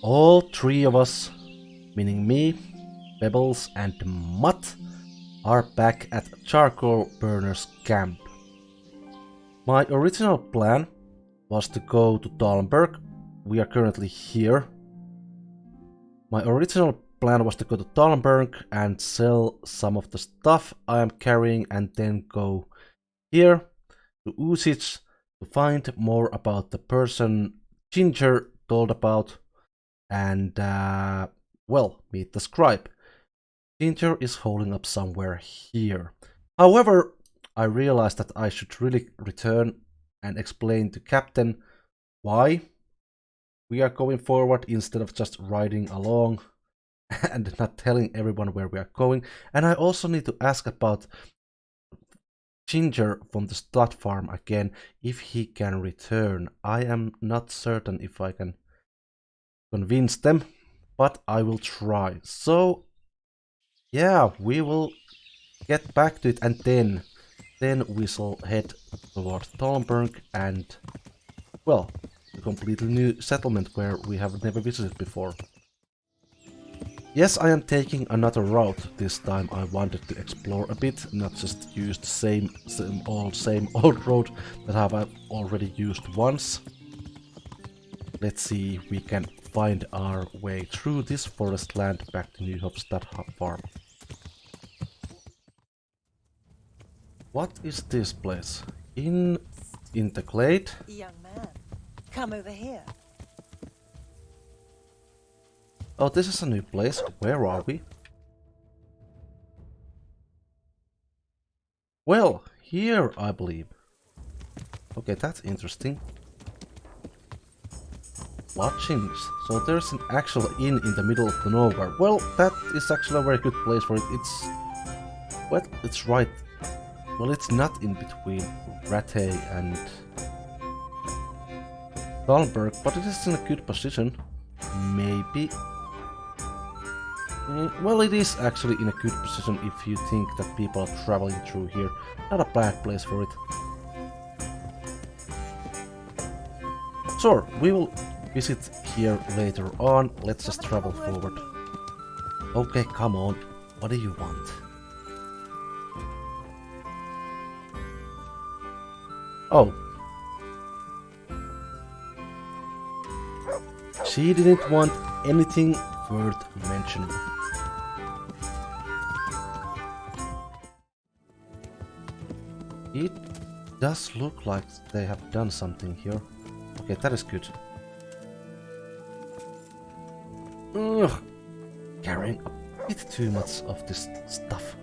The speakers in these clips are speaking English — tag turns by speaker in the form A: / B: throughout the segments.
A: All three of us, meaning me, Pebbles, and Mutt, are back at Charcoal Burner's camp. My original plan was to go to Talmberg. We are currently here. My original plan was to go to Talmberg and sell some of the stuff I am carrying and then go here to Usich to find more about the person Ginger told about and, meet the scribe. Ginger is holding up somewhere here. However, I realized that I should really return and explain to Captain why we are going forward instead of just riding along and not telling everyone where we are going. And I also need to ask about Ginger from the stud farm again, if he can return. I am not certain if I can convince them, but I will try. So, yeah, we will get back to it and then we shall head towards Talmberg and, well, a completely new settlement where we have never visited before. Yes, I am taking another route this time. I wanted to explore a bit, not just use the same old road that I've already used once. Let's see if we can find our way through this forest land back to New Hofstad farm. What is this place? In the glade?
B: Young man, come over here.
A: Oh, this is a new place. Where are we? Well, here, I believe. Okay, that's interesting. Lodgings. So there's an actual inn in the middle of the nowhere. Well, that is actually a very good place for it. It's... well, it's right... well, it's not in between Rathay and Talmberg, but it is in a good position. Maybe... well, it is actually in a good position if you think that people are traveling through here. Not a bad place for it. Sure, we will visit here later on. Let's just travel forward. Okay, come on. What do you want? Oh. She didn't want anything worth mentioning. It does look like they have done something here. Okay, that is good. Ugh, carrying a bit too much of this stuff.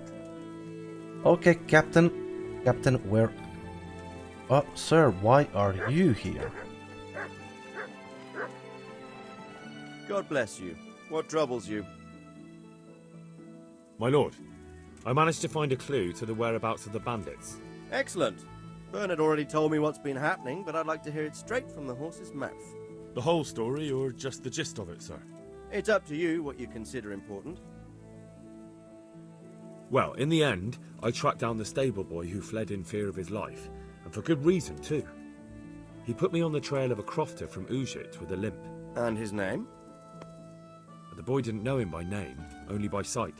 A: Okay, Captain. Captain, where... oh, sir, why are you here?
C: God bless you. What troubles you?
D: My lord, I managed to find a clue to the whereabouts of the bandits.
C: Excellent. Bernard already told me what's been happening, but I'd like to hear it straight from the horse's mouth.
D: The whole story, or just the gist of it, sir?
C: It's up to you what you consider important.
D: Well, in the end, I tracked down the stable boy who fled in fear of his life, and for good reason, too. He put me on the trail of a crofter from Ujit with a limp.
C: And his name?
D: The boy didn't know him by name, only by sight.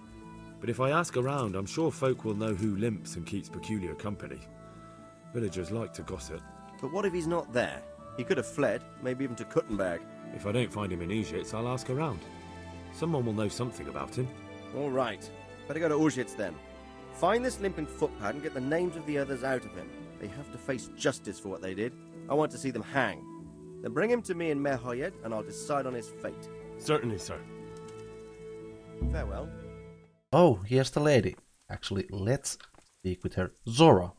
D: But if I ask around, I'm sure folk will know who limps and keeps peculiar company. Villagers like to gossip.
C: But what if he's not there? He could have fled, maybe even to Kuttenberg.
D: If I don't find him in Ujits, I'll ask around. Someone will know something about him.
C: All right. Better go to Ujits then. Find this limping footpad and get the names of the others out of him. They have to face justice for what they did. I want to see them hang. Then bring him to me in Merhoyed and I'll decide on his fate.
D: Certainly, sir.
C: Farewell.
A: Oh, here's the lady. Actually, let's speak with her. Zora.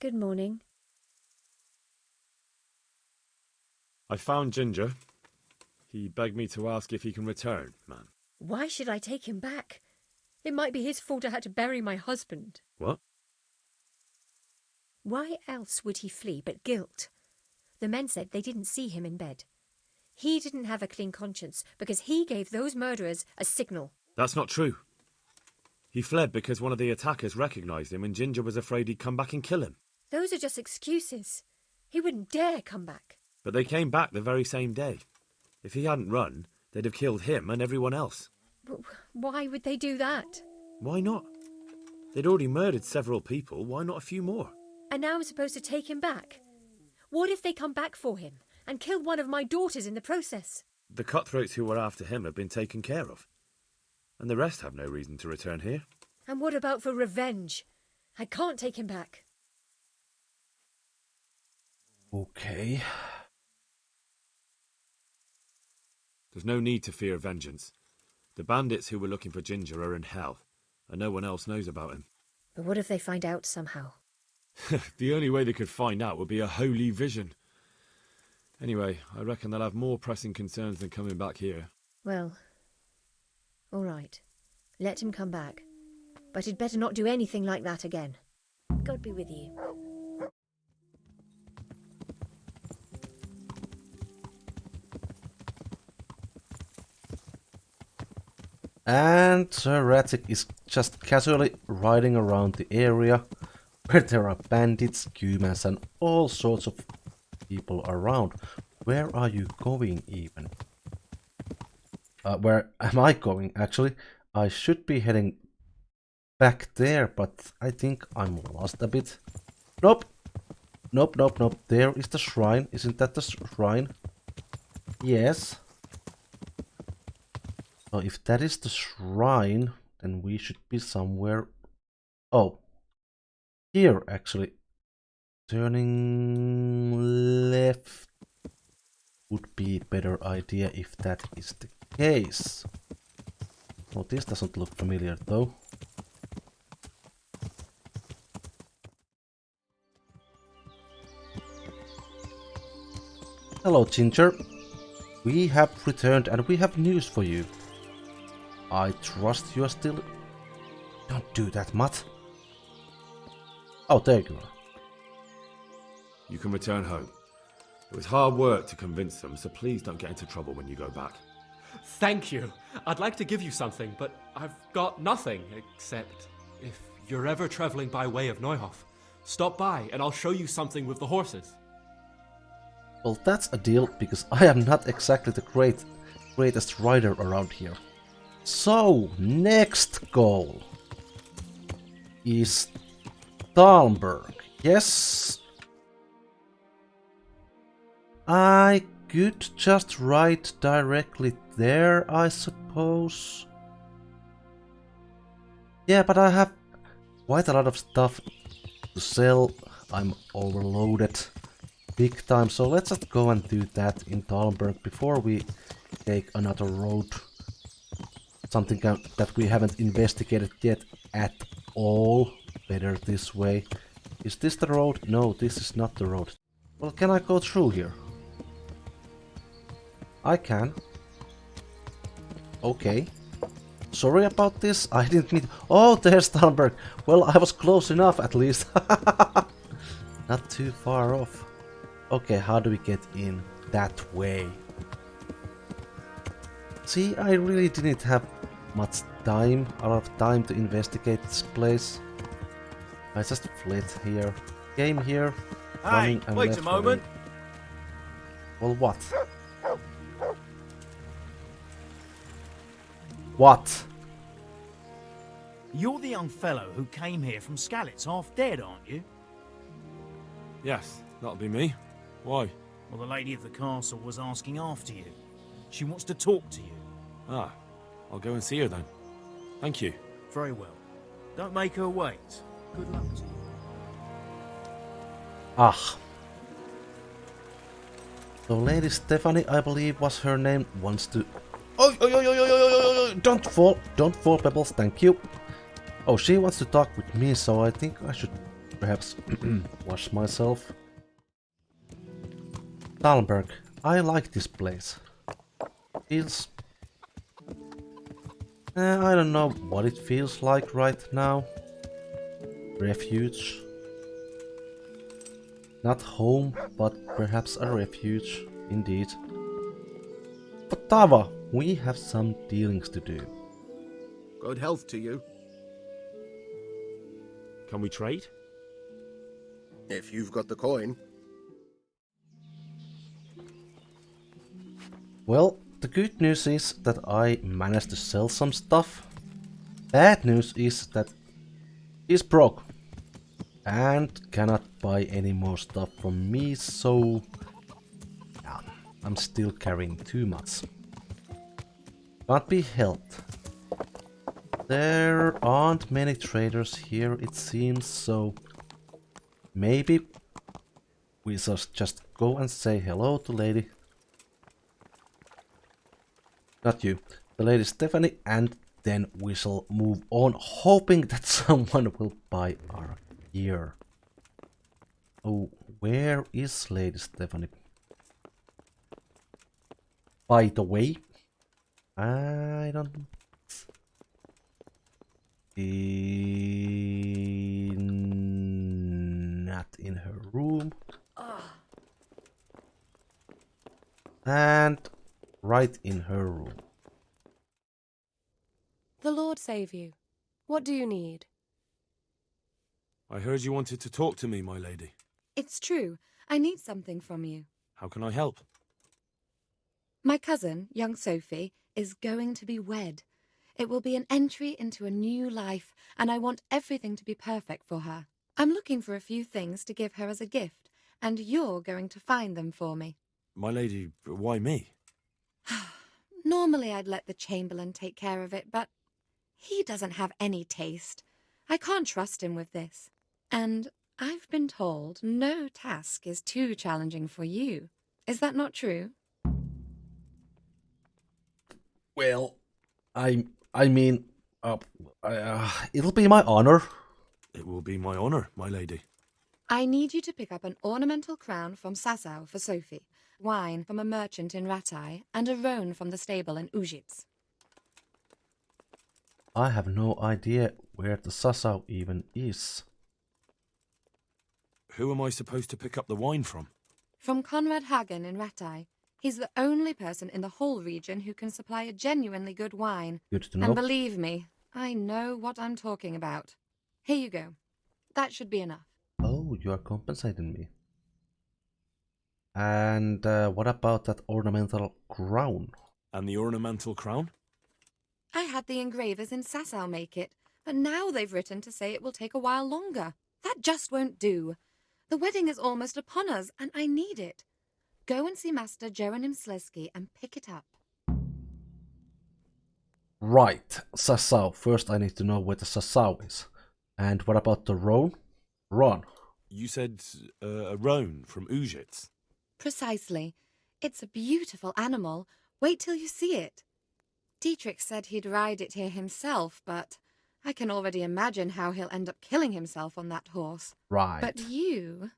E: Good morning.
D: I found Ginger. He begged me to ask if he can return, ma'am.
E: Why should I take him back? It might be his fault I had to bury my husband.
D: What?
E: Why else would he flee but guilt? The men said they didn't see him in bed. He didn't have a clean conscience because he gave those murderers a signal.
D: That's not true. He fled because one of the attackers recognised him and Ginger was afraid he'd come back and kill him.
E: Those are just excuses. He wouldn't dare come back.
D: But they came back the very same day. If he hadn't run, they'd have killed him and everyone else.
E: Why would they do that?
D: Why not? They'd already murdered several people, why not a few more?
E: And now I'm supposed to take him back? What if they come back for him and kill one of my daughters in the process?
D: The cutthroats who were after him have been taken care of. And the rest have no reason to return here.
E: And what about for revenge? I can't take him back.
A: Okay.
D: There's no need to fear vengeance. The bandits who were looking for Ginger are in hell, and no one else knows about him.
E: But what if they find out somehow?
D: The only way they could find out would be a holy vision. Anyway, I reckon they'll have more pressing concerns than coming back here.
E: Well, all right. Let him come back. But he'd better not do anything like that again. God be with you.
A: And Sir Ratzik is just casually riding around the area where there are bandits, humans and all sorts of people around. Where are you going even? Where am I going actually? I should be heading back there, but I think I'm lost a bit. Nope. Nope, nope, nope. There is the shrine. Isn't that the shrine? Yes. So if that is the shrine, then we should be somewhere... Oh. Here, actually. Turning left would be a better idea if that is the case. Oh, this doesn't look familiar, though. Hello, Ginger. We have returned and we have news for you. I trust you are still... Don't do that, Matt. Oh, there you are.
D: You can return home. It was hard work to convince them, so please don't get into trouble when you go back.
F: Thank you. I'd like to give you something, but I've got nothing, except if you're ever traveling by way of Neuhof, stop by and I'll show you something with the horses.
A: Well, that's a deal, because I am not exactly the greatest rider around here. So, next goal is Talmberg. Yes. I could just ride directly there, I suppose. Yeah, but I have quite a lot of stuff to sell. I'm overloaded big time, so let's just go and do that in Talmberg before we take another road. Something that we haven't investigated yet at all. Better this way. Is this the road? No, this is not the road. Well, can I go through here? I can. Okay. Sorry about this, I didn't mean... Oh, there's Talmberg. Well, I was close enough at least. Not too far off. Okay, how do we get in that way? See, I really didn't have much time, a lot of time to investigate this place. I just fled here, came here, running and
C: wait
A: left
C: a moment.
A: away. Well, what? What?
G: You're the young fellow who came here from Skalitz half dead, aren't you?
D: Yes, that'll be me. Why?
G: Well, the lady of the castle was asking after you. She wants to talk to you.
D: Ah, I'll go and see her then. Thank you.
G: Very well. Don't make her wait. Good luck to you.
A: Ah. So Lady Stephanie, I believe was her name, wants to... Oh, don't fall, Pebbles, thank you. Oh, she wants to talk with me, so I think I should perhaps wash myself. Talmberg, I like this place. Feels... I don't know what it feels like right now. Refuge. Not home, but perhaps a refuge, indeed. But Tava, we have some dealings to do.
C: Good health to you.
D: Can we trade?
C: If you've got the coin.
A: Well, the good news is that I managed to sell some stuff. Bad news is that he's broke and cannot buy any more stuff from me, so yeah, I'm still carrying too much. Can't be helped. There aren't many traders here, it seems, so maybe we just go and say hello to Lady. Not you, the Lady Stephanie, and then we shall move on, hoping that someone will buy our gear. Oh, where is Lady Stephanie? By the way, I don't... Not in her room. And right in her room.
H: The Lord save you. What do you need?
D: I heard you wanted to talk to me, my lady.
H: It's true. I need something from you.
D: How can I help?
H: My cousin, young Sophie, is going to be wed. It will be an entry into a new life, and I want everything to be perfect for her. I'm looking for a few things to give her as a gift, and you're going to find them for me.
D: My lady, why me?
H: Normally I'd let the Chamberlain take care of it, but he doesn't have any taste. I can't trust him with this. And I've been told no task is too challenging for you. Is that not true?
A: Well, I mean, it'll be my honor.
D: It will be my honor, my lady.
H: I need you to pick up an ornamental crown from Sasau for Sophie, wine from a merchant in Ratai, and a roan from the stable in Ujits.
A: I have no idea where the Sasau even is.
D: Who am I supposed to pick up the wine from?
H: From Conrad Hagen in Ratai. He's the only person in the whole region who can supply a genuinely good wine.
A: Good to know.
H: And believe me, I know what I'm talking about. Here you go. That should be enough.
A: Oh, you are compensating me. And what about that ornamental crown?
D: And the ornamental crown?
H: I had the engravers in Sasau make it, but now they've written to say it will take a while longer. That just won't do. The wedding is almost upon us, and I need it. Go and see Master Jeronim Slesky and pick it up.
A: Right, Sasau. First I need to know where the Sasau is. And what about the roan? Ron.
D: You said a roan from Ujits.
H: Precisely. It's a beautiful animal. Wait till you see it. Dietrich said he'd ride it here himself, but I can already imagine how he'll end up killing himself on that horse.
A: Right.
H: But you,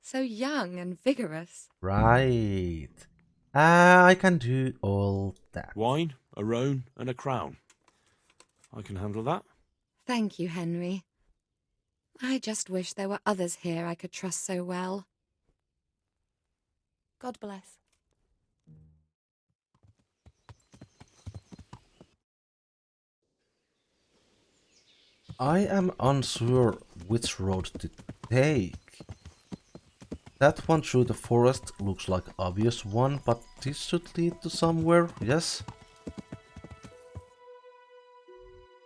H: so young and vigorous.
A: Right. I can do all that.
D: Wine, a roan, and a crown. I can handle that.
H: Thank you, Henry. I just wish there were others here I could trust so well. God bless.
A: I am unsure which road to take. That one through the forest looks like obvious one, but this should lead to somewhere, yes?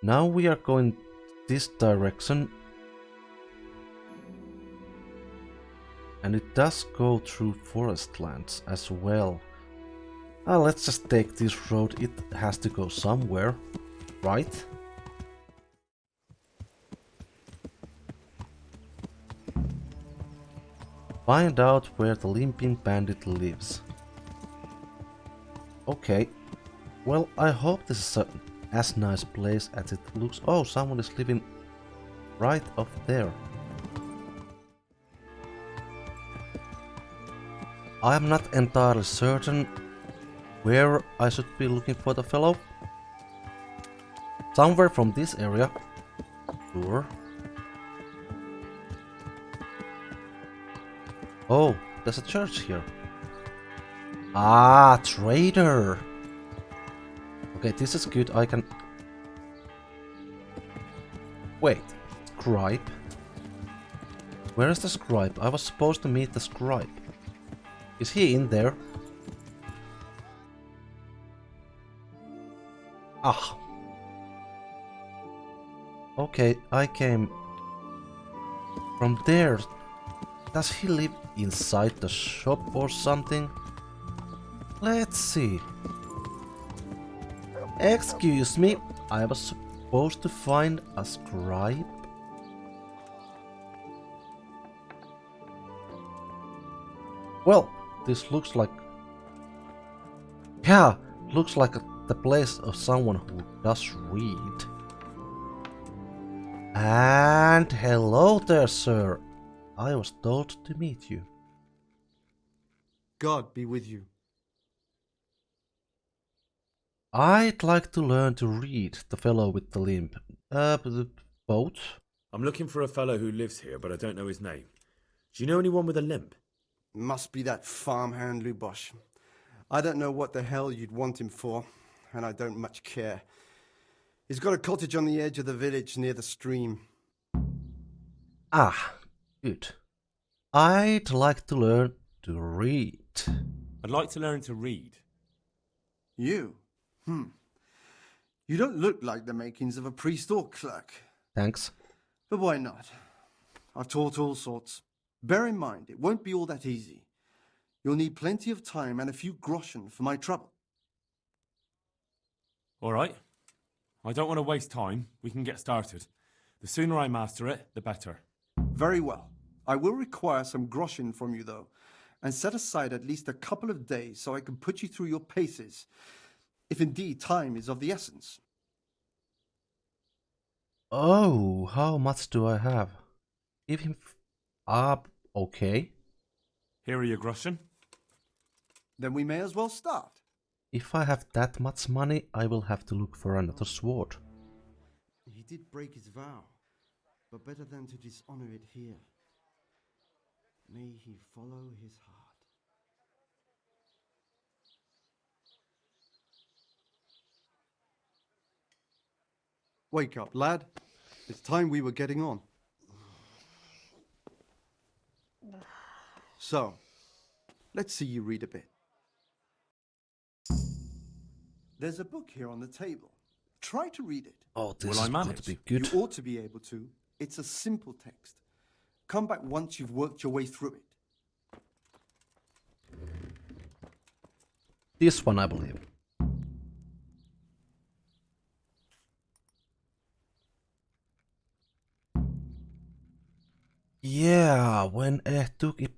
A: Now we are going this direction. And it does go through forest lands as well. Let's just take this road, it has to go somewhere, right? Find out where the limping bandit lives. Okay. Well, I hope this is as nice place as it looks. Oh, someone is living right up there. I am not entirely certain where I should be looking for the fellow. Somewhere from this area. Sure. Oh, there's a church here. Ah, trader. Okay, this is good. I can... Wait, scribe? Where is the scribe? I was supposed to meet the scribe. Is he in there? Ah. Okay, I came from there. Does he live inside the shop or something? Let's see. Excuse me, I was supposed to find a scribe. Well, this looks like... Yeah, looks like the place of someone who does read. And hello there, sir. I was told to meet you.
I: God be with you.
A: I'd like to learn to read, the fellow with the limp. The boat?
D: I'm looking for a fellow who lives here, but I don't know his name. Do you know anyone with a limp?
I: Must be that farmhand Lubosh. I don't know what the hell you'd want him for, and I don't much care. He's got a cottage on the edge of the village near the stream.
A: Ah, good. I'd like to learn to read.
J: I'd like to learn to read.
I: You? You don't look like the makings of a priest or clerk.
A: Thanks.
I: But why not? I've taught all sorts. Bear in mind, it won't be all that easy. You'll need plenty of time and a few groschen for my trouble.
J: All right. I don't want to waste time. We can get started. The sooner I master it, the better.
I: Very well. I will require some groschen from you, though, and set aside at least a couple of days so I can put you through your paces, if indeed time is of the essence.
A: Oh, how much do I have? Give him up, okay.
J: Here are your groschen.
I: Then we may as well start.
A: If I have that much money, I will have to look for another sword.
I: He did break his vow, but better than to dishonor it here. May he follow his heart. Wake up, lad. It's time we were getting on. So, let's see you read a bit. There's a book here on the table. Try to read it.
A: Oh, this
J: Will I
A: is going
J: manage?
A: to be good.
I: You ought to be able to. It's a simple text. Come back once you've worked your way through it.
A: This one, I believe. Yeah, when I took it...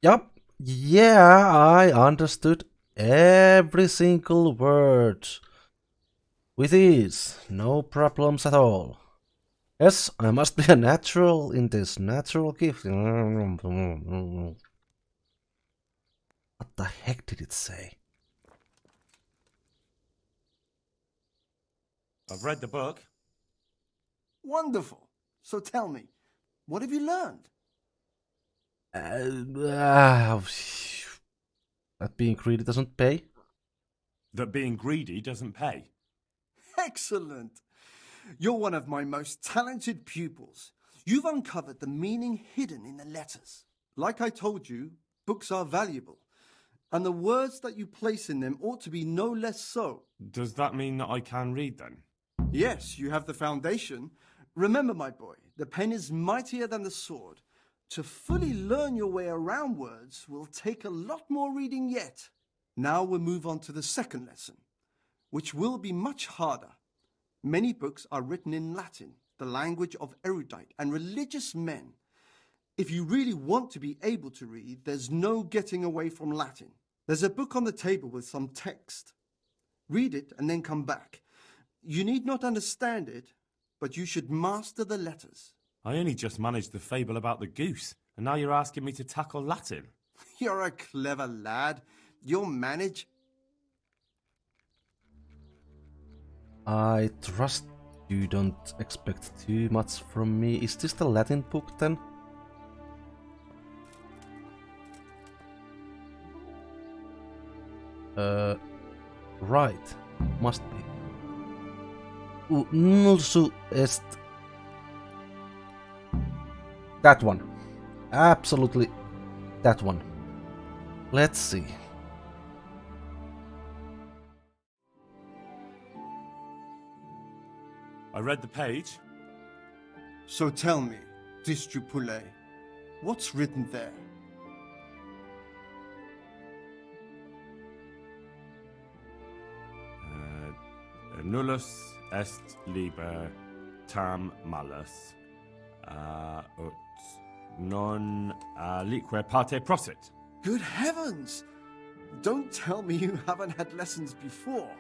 A: Yup, yeah, I understood every single word. With ease, no problems at all. Yes, I must be a natural in this natural gift. What the heck did it say?
J: I've read the book.
I: Wonderful. So tell me, what have you learned?
A: That being greedy doesn't pay?
J: That being greedy doesn't pay.
I: Excellent. You're one of my most talented pupils. You've uncovered the meaning hidden in the letters. Like I told you, books are valuable, and the words that you place in them ought to be no less so.
J: Does that mean that I can read then?
I: Yes, you have the foundation. Remember, my boy, the pen is mightier than the sword. To fully learn your way around words will take a lot more reading yet. Now we'll move on to the second lesson, which will be much harder. Many books are written in Latin, the language of erudite and religious men. If you really want to be able to read, there's no getting away from Latin. There's a book on the table with some text. Read it and then come back. You need not understand it, but you should master the letters.
J: I only just managed the fable about the goose, and now you're asking me to tackle Latin.
I: You're a clever lad. You'll manage.
A: I trust you don't expect too much from me. Is this the Latin book then? Right. Must be. Nulsu est... That one. Absolutely that one. Let's see.
J: I read the page.
I: So tell me, Distrupule, what's written there?
J: Nullus est liber tam malus, ut non alique parte prosit.
I: Good heavens! Don't tell me you haven't had lessons before.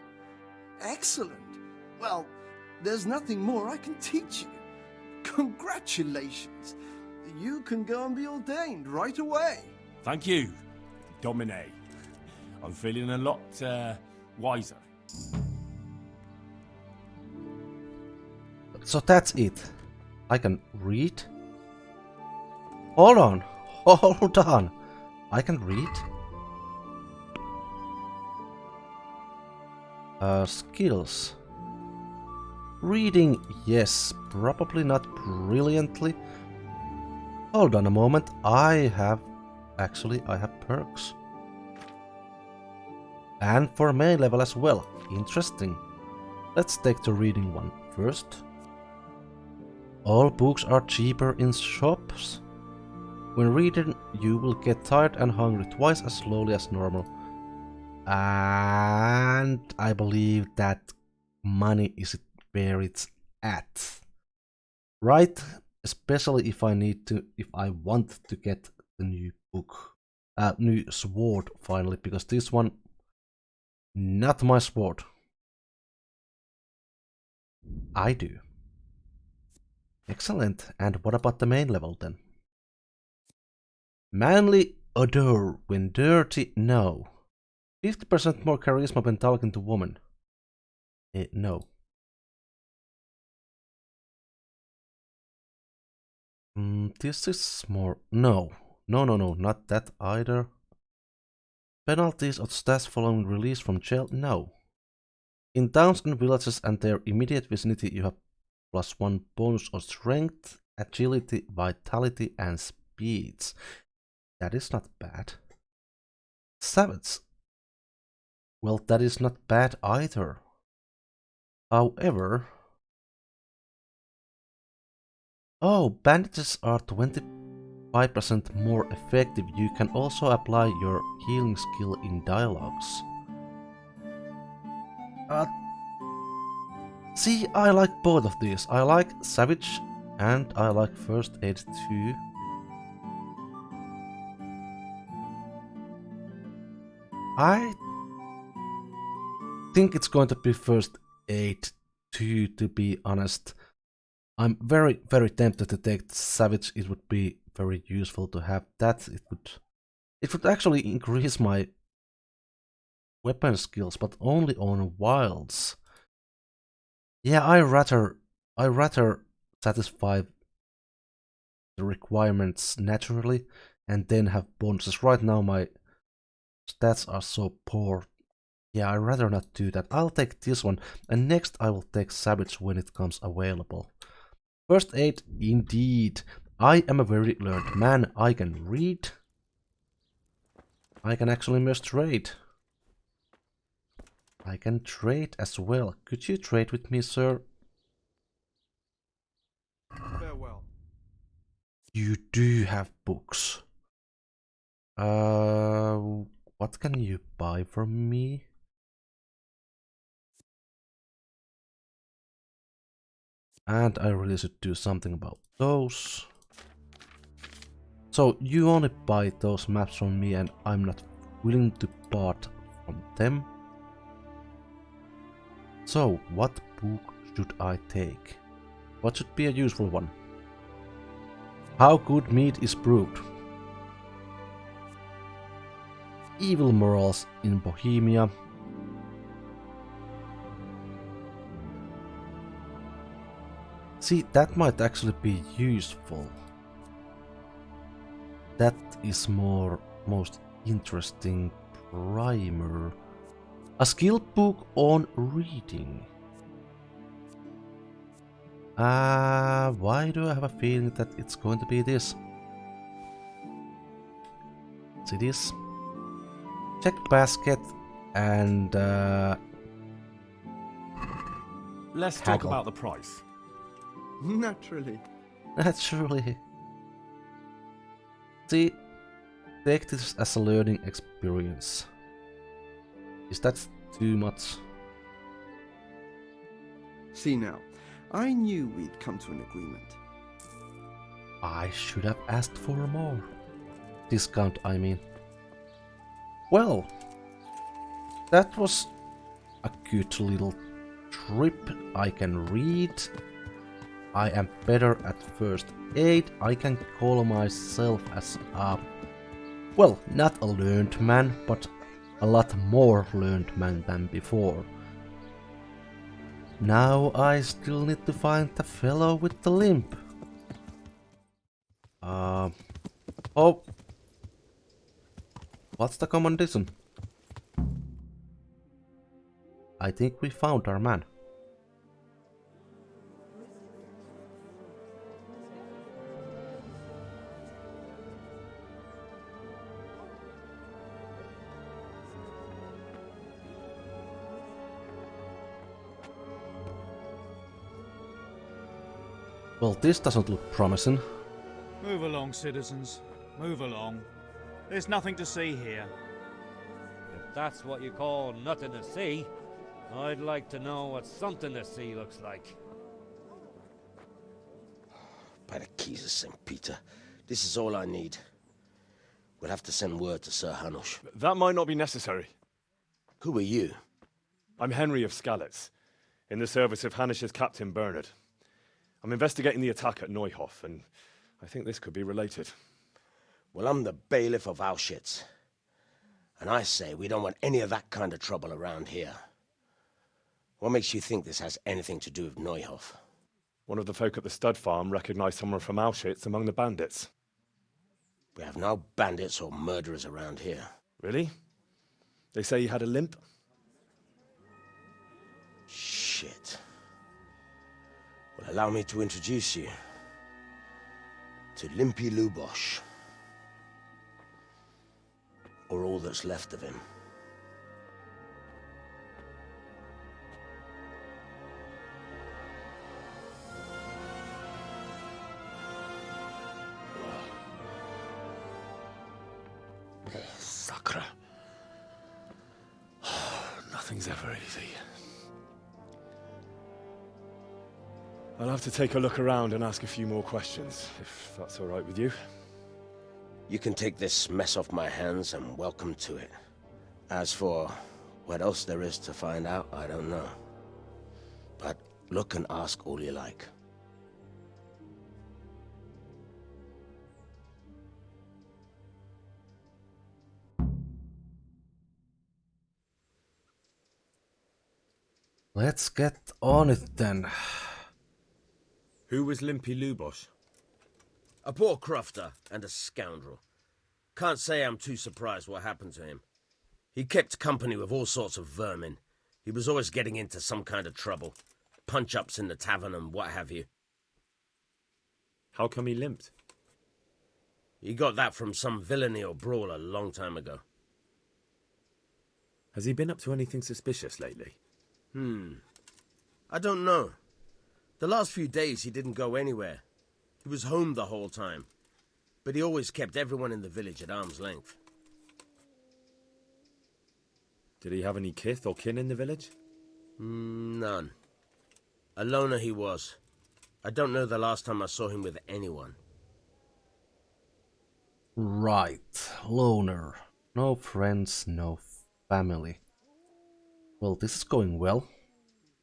I: Excellent. Well, there's nothing more I can teach you. Congratulations. You can go and be ordained right away.
J: Thank you, Domine. I'm feeling a lot wiser.
A: So that's it. I can read. Hold on. Hold on. I can read. Skills. Reading, yes. Probably not brilliantly. Hold on a moment. I have perks. And for main level as well. Interesting. Let's take the reading one first. All books are cheaper in shops. When reading, you will get tired and hungry twice as slowly as normal. And I believe that money is where it's at. Right? Especially if I want to get the new book. New sword finally, because this one, not my sword. I do. Excellent. And what about the main level then? Manly odor when dirty, no. 50% more charisma when talking to woman. No. This is more... No, not that either. Penalties of stats following release from jail, no. In towns and villages and their immediate vicinity you have +1 bonus of strength, agility, vitality and speeds. That is not bad. Savage. Well, that is not bad either. However... Oh, bandages are 25% more effective. You can also apply your healing skill in dialogues. See, I like both of these. I like Savage and I like First Aid too. I think it's going to be First Aid too, to be honest. I'm very, very tempted to take Savage. It would be very useful to have that. It would actually increase my weapon skills, but only on wilds. Yeah, I rather satisfy the requirements naturally and then have bonuses. Right now my stats are so poor. Yeah, I'd rather not do that. I'll take this one, and next I will take Savage when it comes available. First Aid, indeed. I am a very learned man. I can read. I can actually must trade. I can trade as well. Could you trade with me, sir?
C: Farewell.
A: You do have books. What can you buy from me? And I really should do something about those. So you only buy those maps from me and I'm not willing to part from them. So what book should I take? What should be a useful one? How good meat is brewed. Evil morals in Bohemia. See, that might actually be useful. That is most interesting primer. A skill book on reading. Why do I have a feeling that it's going to be this? See this? Check basket and
J: let's talk
A: haggle.
J: about the price.
I: Naturally.
A: Naturally. See, take this as a learning experience. Is that too much?
I: See now, I knew we'd come to an agreement.
A: I should have asked for more. Discount, I mean. Well, that was a good little trip. I can read. I am better at first aid. I can call myself as a, well, not a learned man, but a lot more learned man than before. Now I still need to find the fellow with the limp. Oh. What's the commendation? I think we found our man. Well, this doesn't look promising.
G: Move along, citizens. Move along. There's nothing to see here.
K: If that's what you call nothing to see, I'd like to know what something to see looks like.
L: By the keys of St. Peter, this is all I need. We'll have to send word to Sir Hanush.
D: That might not be necessary.
L: Who are you?
D: I'm Henry of Skalitz, in the service of Hanush's Captain Bernard. I'm investigating the attack at Neuhof, and I think this could be related.
L: Well, I'm the bailiff of Auschwitz. And I say we don't want any of that kind of trouble around here. What makes you think this has anything to do with Neuhof?
D: One of the folk at the stud farm recognized someone from Auschwitz among the bandits.
L: We have no bandits or murderers around here.
D: Really? They say he had a limp?
L: Shit. Well, allow me to introduce you to Limpy Lubosh. Or all that's left of him.
D: Sakra. Nothing's ever easy. I'll have to take a look around and ask a few more questions, if that's all right with you.
L: You can take this mess off my hands and welcome to it. As for what else there is to find out, I don't know. But look and ask all you like.
A: Let's get on it then.
D: Who was Limpy Lubosh?
L: A poor crofter and a scoundrel. Can't say I'm too surprised what happened to him. He kept company with all sorts of vermin. He was always getting into some kind of trouble. Punch-ups in the tavern and what have you.
D: How come he limped?
L: He got that from some villainy or brawl a long time ago.
D: Has he been up to anything suspicious lately?
L: I don't know. The last few days he didn't go anywhere. He was home the whole time. But he always kept everyone in the village at arm's length.
D: Did he have any kith or kin in the village?
L: None. A loner he was. I don't know the last time I saw him with anyone.
A: Right, loner. No friends, no family. Well, this is going well.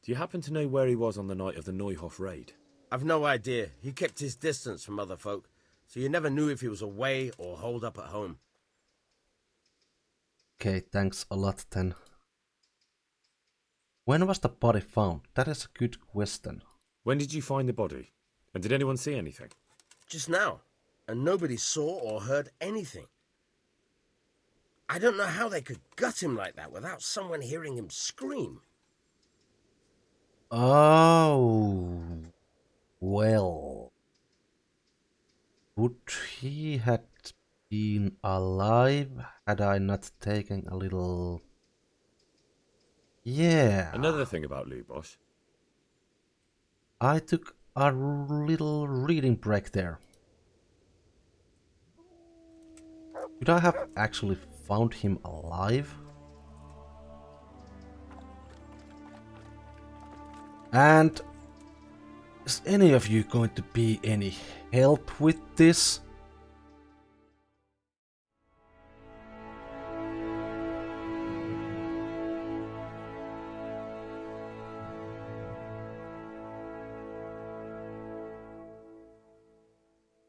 D: Do you happen to know where he was on the night of the Neuhof raid?
L: I've no idea. He kept his distance from other folk, so you never knew if he was away or holed up at home.
A: Okay, thanks a lot then. When was the body found? That is a good question.
D: When did you find the body? And did anyone see anything?
L: Just now, and nobody saw or heard anything. I don't know how they could gut him like that without someone hearing him scream.
A: Oh, well. Would he had been alive had I not taken a little... Yeah.
D: Another thing about Lubosh.
A: I took a little reading break there. Could I have actually found him alive? And is any of you going to be any help with this?